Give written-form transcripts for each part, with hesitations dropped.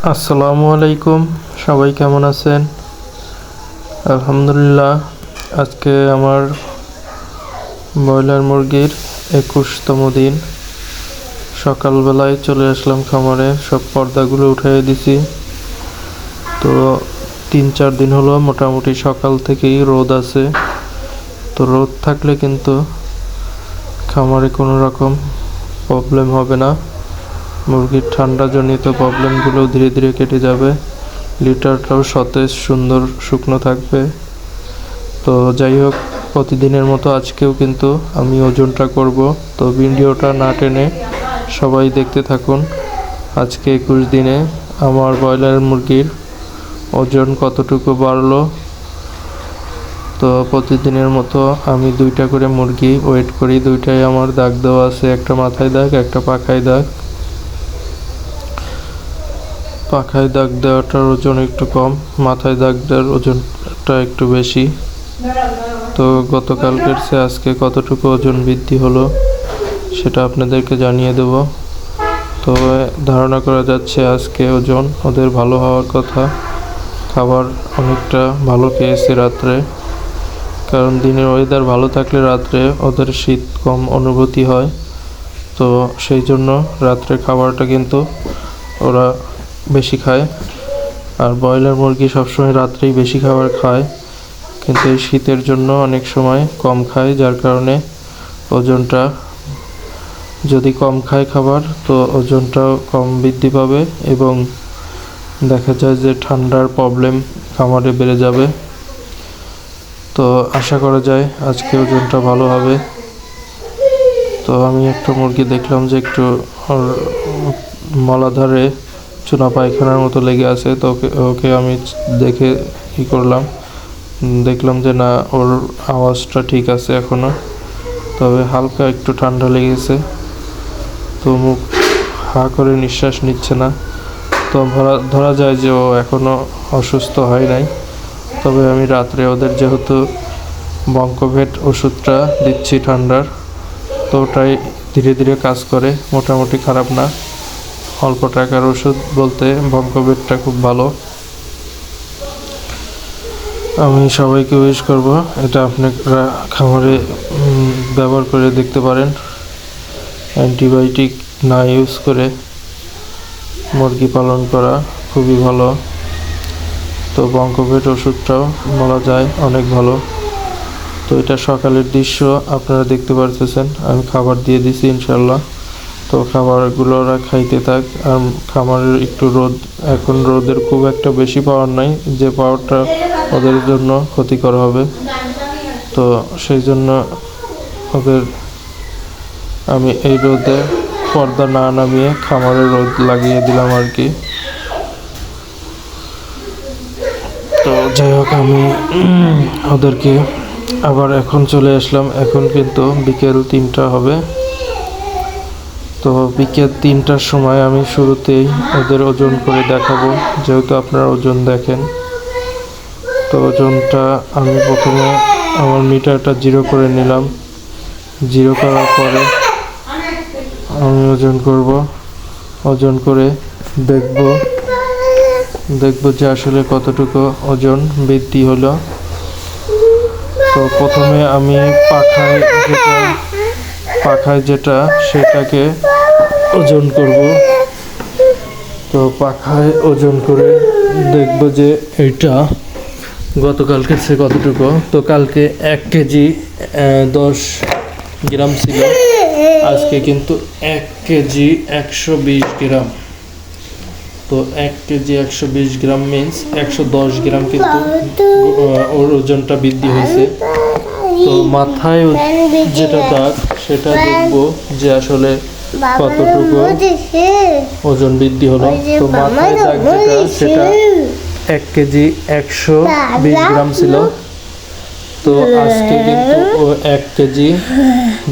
আসসালামু আলাইকুম। সবাই কেমন আছেন? আলহামদুলিল্লাহ। আজকে আমার ব্রয়লার মুরগির 21তম দিন। সকালবেলায় চলে আসলাম খামারে, সব পর্দাগুলো উঠিয়ে দিছি। তো 3-4 দিন হলো মোটামুটি সকাল থেকেই রোদ আছে। তো রোদ থাকলে কিন্তু খামারে কোনো রকম প্রবলেম হবে না। মুরগির ঠান্ডাজনিত প্রবলেমগুলো ধীরে ধীরে কেটে যাবে। লিটারটাও সতেজ সুন্দর শুকনো থাকবে। তো যাই হোক, প্রতিদিনের মতো আজকেও কিন্তু আমি ওজনটা করব। তো ভিডিওটা না টেনে সবাই দেখতে থাকুন। আজকে 21 দিনে আমার ব্রয়লার মুরগির ওজন কতটুকু বাড়লো। তো প্রতিদিনের মতো আমি 2টা করে মুরগি ওয়েট করি। 2টাই আমার দাগ দেওয়া আছে, একটা মাথায় দাগ, একটা পাখায় দাগ। পাখায় দাগ দেওয়াটার ওজন একটু কম, মাথায় দাগ দেওয়ার ওজনটা একটু বেশি। তো গতকালকের চেয়ে আজকে কতটুকু ওজন বৃদ্ধি হলো সেটা আপনাদেরকে জানিয়ে দেব। তো ধারণা করা যাচ্ছে আজকে ওজন ওদের ভালো হওয়ার কথা। খাবার অনেকটা ভালো খেয়েছে রাত্রে, কারণ দিনের ওয়েদার ভালো থাকলে রাত্রে ওদের শীত কম অনুভূতি হয়। তো সেই জন্য রাত্রে খাবারটা কিন্তু ওরা বেশি খায়। আর ব্রয়লার মুরগি সবসময় রাত্রেই বেশি খাবার খায়, কিন্তু এই শীতের জন্য অনেক সময় কম খায়, যার কারণে ওজনটা, যদি কম খায় খাবার তো ওজনটাও কম বৃদ্ধি পাবে এবং দেখা যায় যে ঠান্ডার প্রবলেম খামারে বেড়ে যাবে। তো আশা করা যায় আজকে ওজনটা ভালো হবে। তো আমি একটা মুরগি দেখলাম যে একটু মলাধারে চুনা পায়খানার মতো লেগে আছে। তো ওকে আমি দেখে করলাম, দেখলাম যে না, ওর আওয়াজটা ঠিক আছে এখনো, তবে হালকা একটু ঠান্ডা লেগেছে। তো মুখ হা করে নিঃশ্বাস নিচ্ছে না। তো ধরা যায় যে ও এখনো অসুস্থ হয় নাই। তবে আমি রাত্রে ওদের যেহেতু বঙ্কভেট ওষুধটা দিচ্ছি ঠান্ডার, তো ওটাই ধীরে ধীরে কাজ করে, মোটামুটি খারাপ না। অল্প টাকার ওষুধ বলতে বঙ্কভেটটা খুব ভালো। আমি সবাইকে উইশ করব এটা আপনারা খামারে ব্যবহার করে দেখতে পারেন। অ্যান্টিবায়োটিক না ইউজ করে মুরগি পালন করা খুবই ভালো। তো বঙ্কভেট ওষুধটাও বলা যায় অনেক ভালো। তো এটা সকালের দৃশ্য আপনারা দেখতে পারতেছেন। আমি খাবার দিয়ে দিছি ইনশাল্লাহ। তো খাবারগুলো ওরা খাইতে থাক। আর খামারের একটু রোদ, এখন রোদের খুব একটা বেশি পাওয়ার নাই, যে পাওয়ারটা ওদের জন্য ক্ষতিকর হবে। তো সেই জন্য ওদের আমি এই রোদে পর্দা না নামিয়ে খামারে রোদ লাগিয়ে দিলাম আর কি। তো যাই হোক, আমি ওদেরকে আবার এখন চলে আসলাম। এখন কিন্তু বিকেল 3টা হবে। তো বিকেল 3টার সময় আমি শুরুতেই ওদের ওজন করে দেখাবো, যেহেতু আপনারা ওজন দেখেন। তো ওজনটা আমি প্রথমে আমার মিটারটা 0 করে নিলাম। 0 করার পরে আমি ওজন করব। ওজন করে দেখব যে আসলে কতটুকু ওজন বৃদ্ধি হলো। তো প্রথমে আমি পাখায় যেটা সেটাকে ওজন করব। তো পাখায় ওজন করে দেখব যে এটা গতকালকে সে কতটুকু। তো কালকে 1 কেজি 10 গ্রাম ছিল, আজকে কিন্তু 1 কেজি 120 গ্রাম। তো 1 কেজি 120 গ্রাম মিন্স 110 গ্রাম কিন্তু ওর ওজনটা বৃদ্ধি হয়েছে। তো মাথায় যেটা দাগ সেটা দেখবো যে আসলে কতটুকু ওজন বৃদ্ধি হলো। তো মাথায় দাগ যেটা সেটা 1 কেজি 120 গ্রাম ছিল। তো আজকে কিন্তু 1 কেজি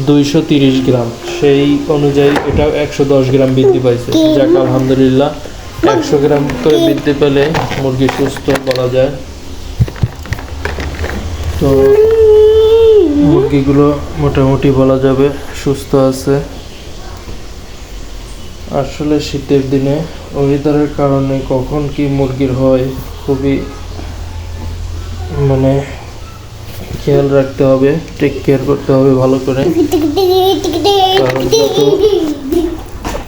230 গ্রাম, সেই অনুযায়ী এটাও 110 গ্রাম বৃদ্ধি পাইছে। যাক আলহামদুলিল্লাহ, 100 গ্রাম করে বৃদ্ধি পেলে মুরগি সুস্থ বলা যায়। তো মুরগিগুলো মোটামুটি বলা যাবে সুস্থ আছে। আসলে শীতের দিনে ওয়েদারের কারণে কখন কি মুরগির হয় খুবই মানে খেয়াল রাখতে হবে, টেক কেয়ার করতে হবে ভালো করে। কারণ যত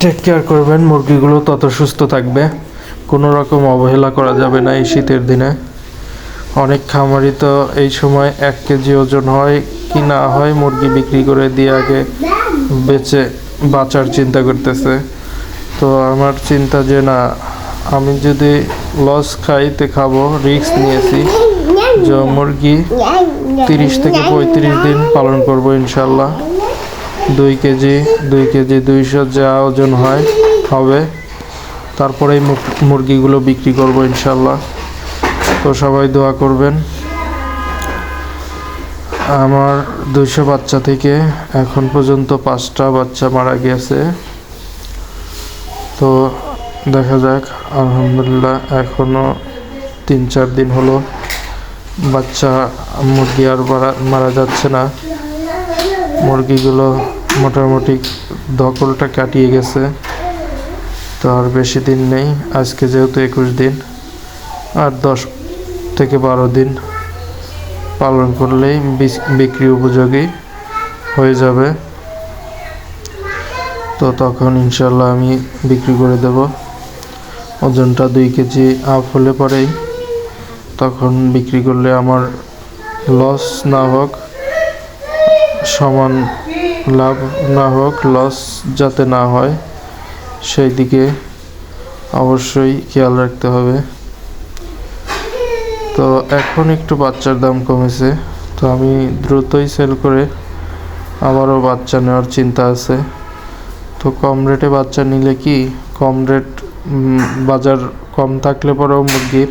টেক কেয়ার করবেন মুরগিগুলো তত সুস্থ থাকবে। কোনো রকম অবহেলা করা যাবে না এই শীতের দিনে। অনেক খামারি তো এই সময় 1 কেজি ওজন হয় কি না হয় মুরগি বিক্রি করে দিয়ে আগে বেচে বাঁচার চিন্তা করতেছে। তো আমার চিন্তা যে না, আমি যদি লস খাইতে খাবো, রিস্ক নিয়েছি যে মুরগি 30 থেকে 35 দিন পালন করব ইনশাল্লাহ। 2 কেজি 200 যা ওজন হবে, তারপরে এই মুরগিগুলো বিক্রি করব ইনশাল্লাহ। তো সবাই দোয়া করবেন। আমার 200 বাচ্চা থেকে এখন পর্যন্ত 5টা বাচ্চা মারা গেছে। তো দেখা যাক, আলহামদুলিল্লাহ এখনো 3-4 দিন হলো বাচ্চা মুরগি আর মারা যাচ্ছে না। মুরগিগুলো মোটামুটি ধকলটা কাটিয়ে গেছে। তো আর বেশি দিন নেই, আজকে যেহেতু 21 দিন, আর 10 থেকে 12 দিন পালন করলেই বিক্রি উপযোগী হয়ে যাবে। তো তখন ইনশাল্লাহ আমি বিক্রি করে দেব। ওজনটা 2 কেজি আপ হলে পরেই তখন বিক্রি করলে আমার লস না হোক, সমান লাভ না হোক, লস যাতে না হয় সেই দিকে অবশ্যই খেয়াল রাখতে হবে। তো এখন একটু বাচ্চার দাম কমেছে, তো আমি দ্রুতই সেল করে আবারও বাচ্চা নেওয়ার চিন্তা আছে। তো কম রেটে বাচ্চা নিলে কি, কম রেট বাজার কম থাকলে পরেও মুরগির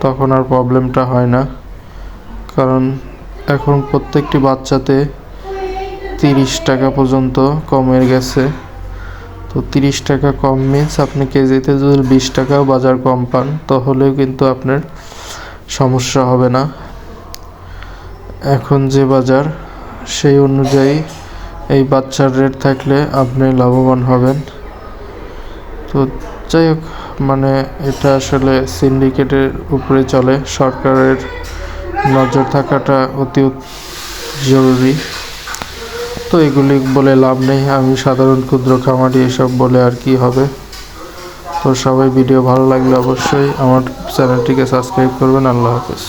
তখন আর প্রবলেমটা হয় না। কারণ এখন প্রত্যেকটি বাচ্চাতে 30 টাকা পর্যন্ত কমে গেছে। তো 30 টাকা কম মিন্স আপনি কেজিতে যদি 20 টাকাও বাজার কম পান তাহলেও কিন্তু আপনার সমস্যা হবে না। এখন যে বাজার সেই অনুযায়ী এই বাচ্চার রেট থাকলে আপনি লাভবান হবেন। তো যাই হোক, মানে এটা আসলে সিন্ডিকেটের উপরে চলে, সরকারের নজর থাকাটা অতি জরুরি। তো এগুলি বলে লাভ নেই, আমি সাধারণ ক্ষুদ্র খামারি, এসব বলে আর কি হবে। তো সবাই ভিডিও ভালো লাগলে অবশ্যই আমার চ্যানেলটিকে সাবস্ক্রাইব করবেন। আল্লাহ হাফেজ।